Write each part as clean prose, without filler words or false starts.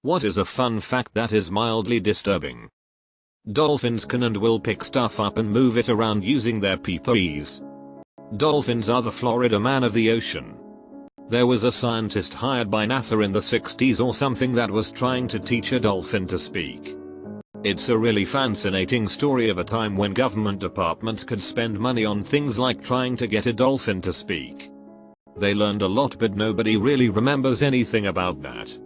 What is a fun fact that is mildly disturbing? Dolphins can and will pick stuff up and move it around using their peepees. Dolphins are the Florida man of the ocean. There was a scientist hired by NASA in the 60s or something that was trying to teach a dolphin to speak. It's a really fascinating story of a time when government departments could spend money on things like trying to get a dolphin to speak. They learned a lot, but nobody really remembers anything about that.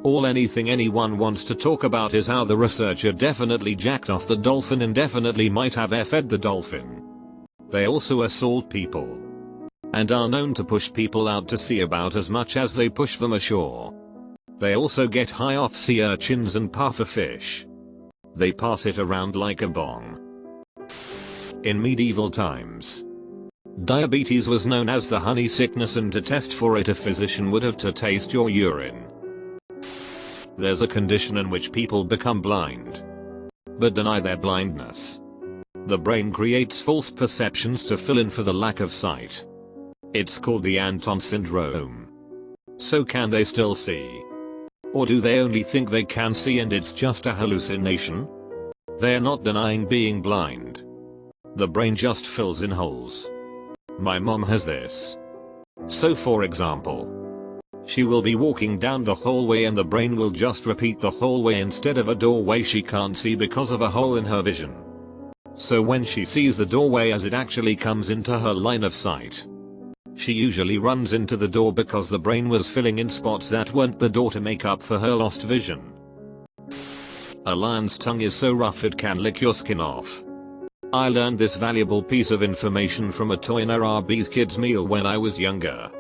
Anything anyone wants to talk about is how the researcher definitely jacked off the dolphin and definitely might have fed the dolphin. They also assault people and are known to push people out to sea about as much as they push them ashore. They also get high off sea urchins and puffer fish. They pass it around like a bong. In medieval times, diabetes was known as the honey sickness, and to test for it a physician would have to taste your urine. There's a condition in which people become blind, but deny their blindness. The brain creates false perceptions to fill in for the lack of sight. It's called the Anton syndrome. So can they still see? Or do they only think they can see and it's just a hallucination? They're not denying being blind. The brain just fills in holes. My mom has this. So for example, she will be walking down the hallway and the brain will just repeat the hallway instead of a doorway she can't see because of a hole in her vision. So when she sees the doorway as it actually comes into her line of sight, she usually runs into the door because the brain was filling in spots that weren't the door to make up for her lost vision. A lion's tongue is so rough it can lick your skin off. I learned this valuable piece of information from a toy in a Arby's kids meal when I was younger.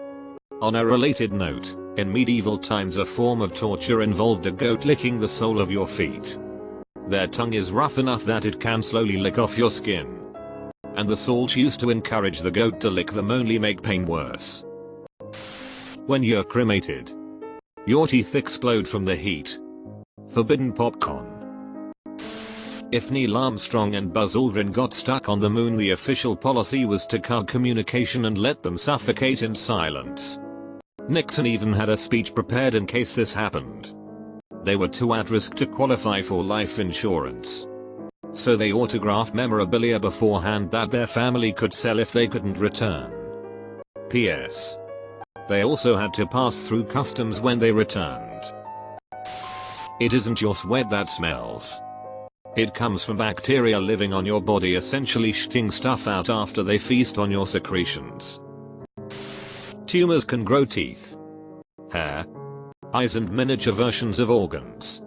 On a related note, in medieval times a form of torture involved a goat licking the sole of your feet. Their tongue is rough enough that it can slowly lick off your skin. And the salt used to encourage the goat to lick them, only make pain worse. When you're cremated, your teeth explode from the heat. Forbidden popcorn. If Neil Armstrong and Buzz Aldrin got stuck on the moon, the official policy was to cut communication and let them suffocate in silence. Nixon even had a speech prepared in case this happened. They were too at risk to qualify for life insurance. So they autographed memorabilia beforehand that their family could sell if they couldn't return. P.S. They also had to pass through customs when they returned. It isn't your sweat that smells. It comes from bacteria living on your body, essentially shitting stuff out after they feast on your secretions. Tumors can grow teeth, hair, eyes and miniature versions of organs.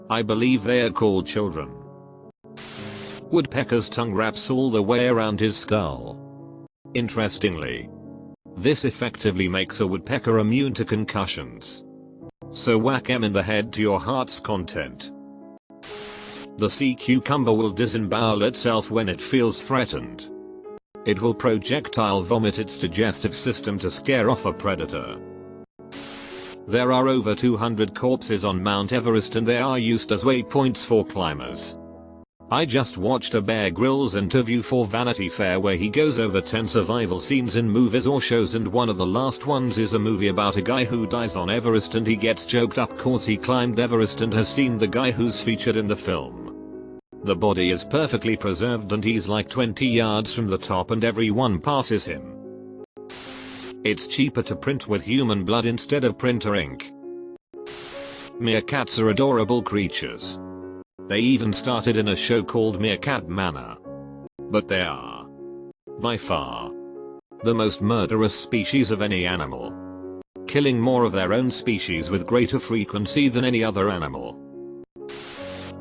I believe they are called children. Woodpecker's tongue wraps all the way around his skull. Interestingly, this effectively makes a woodpecker immune to concussions. So whack 'em in the head to your heart's content. The sea cucumber will disembowel itself when it feels threatened. It will projectile vomit its digestive system to scare off a predator. There are over 200 corpses on Mount Everest and they are used as waypoints for climbers. I just watched a Bear Grylls interview for Vanity Fair where he goes over 10 survival scenes in movies or shows, and one of the last ones is a movie about a guy who dies on Everest and he gets choked up cause he climbed Everest and has seen the guy who's featured in the film. The body is perfectly preserved and he's like 20 yards from the top and everyone passes him. It's cheaper to print with human blood instead of printer ink. Meerkats are adorable creatures. They even started in a show called Meerkat Manor. But they are, by far, the most murderous species of any animal, killing more of their own species with greater frequency than any other animal.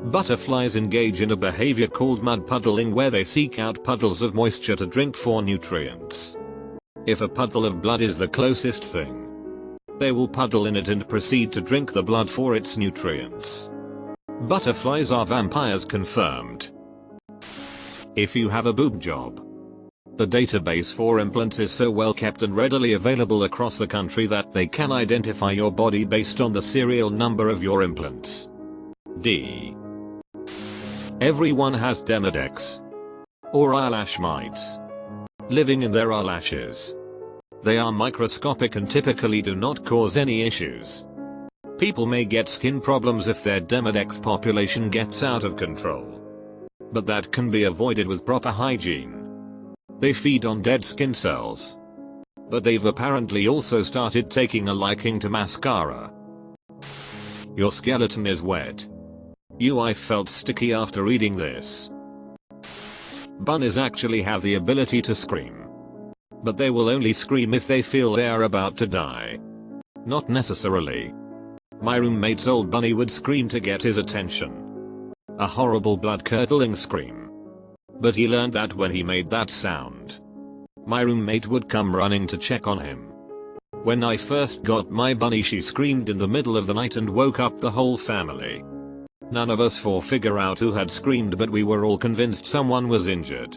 Butterflies engage in a behavior called mud puddling where they seek out puddles of moisture to drink for nutrients. If a puddle of blood is the closest thing, they will puddle in it and proceed to drink the blood for its nutrients. Butterflies are vampires confirmed. If you have a boob job, the database for implants is so well kept and readily available across the country that they can identify your body based on the serial number of your implants. D. Everyone has Demodex, or eyelash mites, living in their eyelashes. They are microscopic and typically do not cause any issues. People may get skin problems if their Demodex population gets out of control. But that can be avoided with proper hygiene. They feed on dead skin cells. But they've apparently also started taking a liking to mascara. Your skeleton is wet. I felt sticky after reading this. Bunnies actually have the ability to scream. But they will only scream if they feel they are about to die. Not necessarily. My roommate's old bunny would scream to get his attention. A horrible blood-curdling scream. But he learned that when he made that sound, my roommate would come running to check on him. When I first got my bunny, she screamed in the middle of the night and woke up the whole family. None of us four figure out who had screamed, but we were all convinced someone was injured.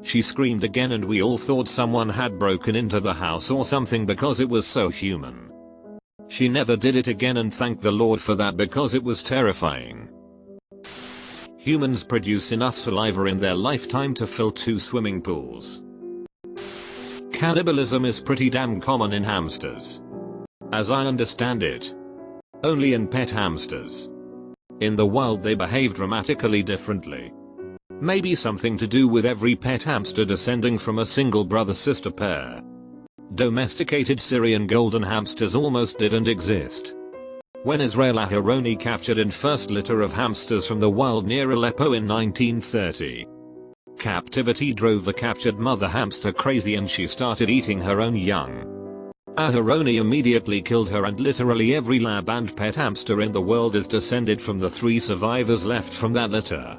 She screamed again and we all thought someone had broken into the house or something because it was so human. She never did it again, and thank the Lord for that, because it was terrifying. Humans produce enough saliva in their lifetime to fill 2 swimming pools. Cannibalism is pretty damn common in hamsters. As I understand it, only in pet hamsters. In the wild they behave dramatically differently. Maybe something to do with every pet hamster descending from a single brother-sister pair. Domesticated Syrian golden hamsters almost didn't exist. When Israel Aharoni captured in first litter of hamsters from the wild near Aleppo in 1930. Captivity drove the captured mother hamster crazy and she started eating her own young. Aharoni immediately killed her, and literally every lab and pet hamster in the world is descended from the 3 survivors left from that litter.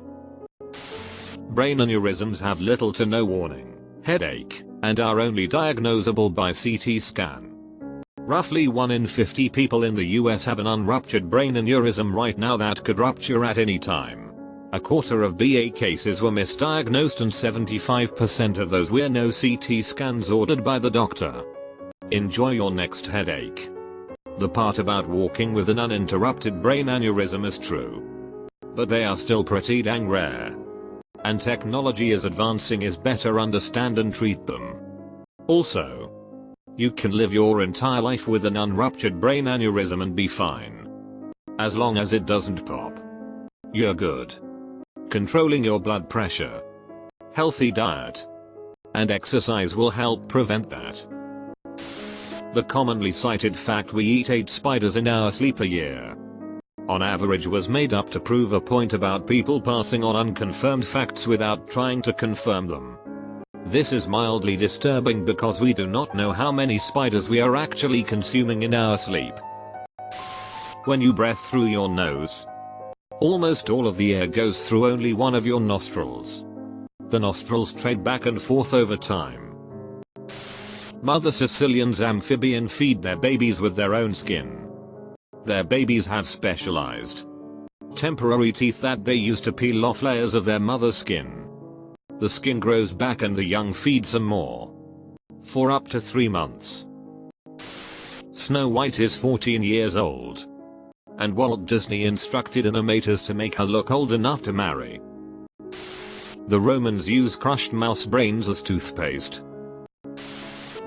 Brain aneurysms have little to no warning, headache, and are only diagnosable by CT scan. Roughly 1 in 50 people in the US have an unruptured brain aneurysm right now that could rupture at any time. A quarter of BA cases were misdiagnosed and 75% of those were no CT scans ordered by the doctor. Enjoy your next headache. The part about walking with an uninterrupted brain aneurysm is true. But they are still pretty dang rare. And technology is advancing is better understand and treat them. Also, you can live your entire life with an unruptured brain aneurysm and be fine. As long as it doesn't pop. You're good. Controlling your blood pressure, healthy diet, and exercise will help prevent that. The commonly cited fact we eat 8 spiders in our sleep a year, on average, was made up to prove a point about people passing on unconfirmed facts without trying to confirm them. This is mildly disturbing because we do not know how many spiders we are actually consuming in our sleep. When you breathe through your nose, almost all of the air goes through only one of your nostrils. The nostrils trade back and forth over time. Mother Sicilians amphibian feed their babies with their own skin. Their babies have specialized temporary teeth that they use to peel off layers of their mother's skin. The skin grows back and the young feed some more. For up to 3 months. Snow White is 14 years old. And Walt Disney instructed animators to make her look old enough to marry. The Romans used crushed mouse brains as toothpaste.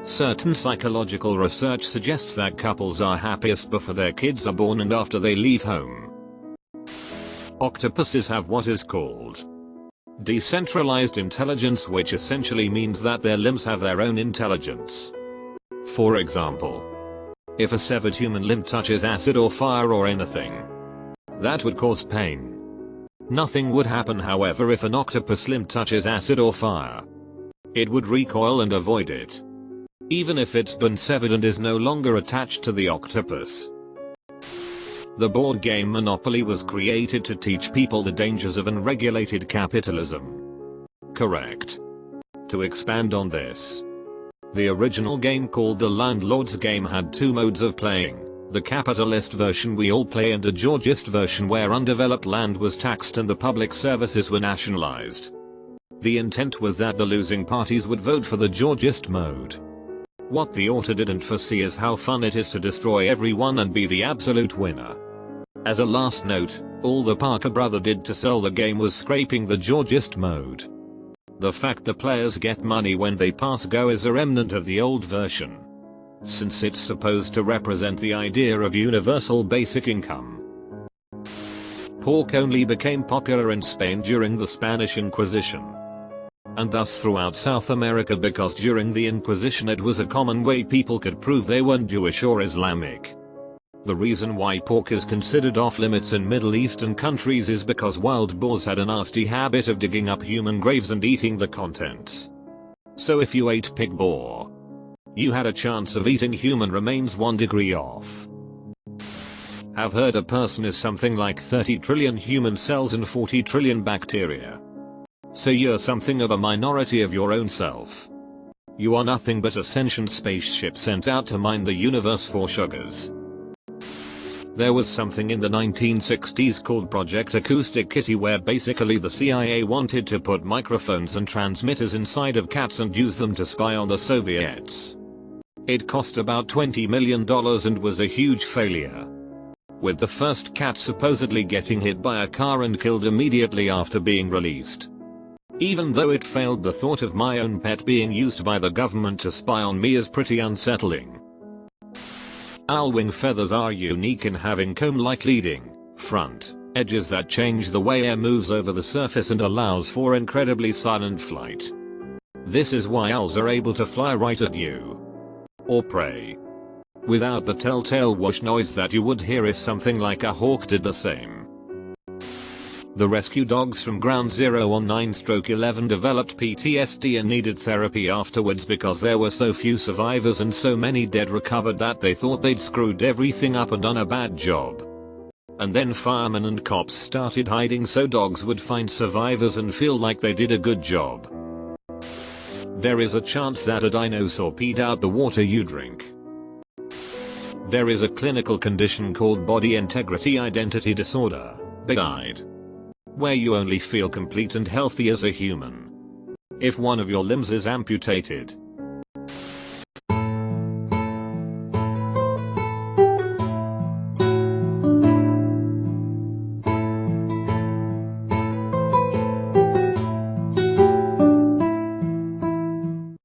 Certain psychological research suggests that couples are happiest before their kids are born and after they leave home. Octopuses have what is called decentralized intelligence, which essentially means that their limbs have their own intelligence. For example, if a severed human limb touches acid or fire or anything, that would cause pain. Nothing would happen, however, if an octopus limb touches acid or fire. It would recoil and avoid it, even if it's been severed and is no longer attached to the octopus. The board game Monopoly was created to teach people the dangers of unregulated capitalism. Correct. To expand on this, the original game called the Landlord's Game had 2 modes of playing, the capitalist version we all play and a Georgist version where undeveloped land was taxed and the public services were nationalized. The intent was that the losing parties would vote for the Georgist mode. What the author didn't foresee is how fun it is to destroy everyone and be the absolute winner. As a last note, all the Parker brother did to sell the game was scraping the Georgist mode. The fact the players get money when they pass go is a remnant of the old version. since it's supposed to represent the idea of universal basic income. Pork only became popular in Spain during the Spanish Inquisition, and thus throughout South America, because during the Inquisition it was a common way people could prove they weren't Jewish or Islamic. The reason why pork is considered off limits in Middle Eastern countries is because wild boars had a nasty habit of digging up human graves and eating the contents. So if you ate pig boar, you had a chance of eating human remains 1 degree off. Have heard a person is something like 30 trillion human cells and 40 trillion bacteria. So you're something of a minority of your own self. You are nothing but a sentient spaceship sent out to mine the universe for sugars. There was something in the 1960s called Project Acoustic Kitty, where basically the CIA wanted to put microphones and transmitters inside of cats and use them to spy on the Soviets. It cost about $20 million and was a huge failure, with the first cat supposedly getting hit by a car and killed immediately after being released. Even though it failed, the thought of my own pet being used by the government to spy on me is pretty unsettling. Owl wing feathers are unique in having comb-like leading, front edges that change the way air moves over the surface and allows for incredibly silent flight. This is why owls are able to fly right at you or prey without the telltale whoosh noise that you would hear if something like a hawk did the same. The rescue dogs from Ground Zero on 9/11 developed PTSD and needed therapy afterwards because there were so few survivors and so many dead recovered that they thought they'd screwed everything up and done a bad job. And then firemen and cops started hiding so dogs would find survivors and feel like they did a good job. There is a chance that a dinosaur peed out the water you drink. There is a clinical condition called body integrity identity disorder, big-eyed, where you only feel complete and healthy as a human if one of your limbs is amputated.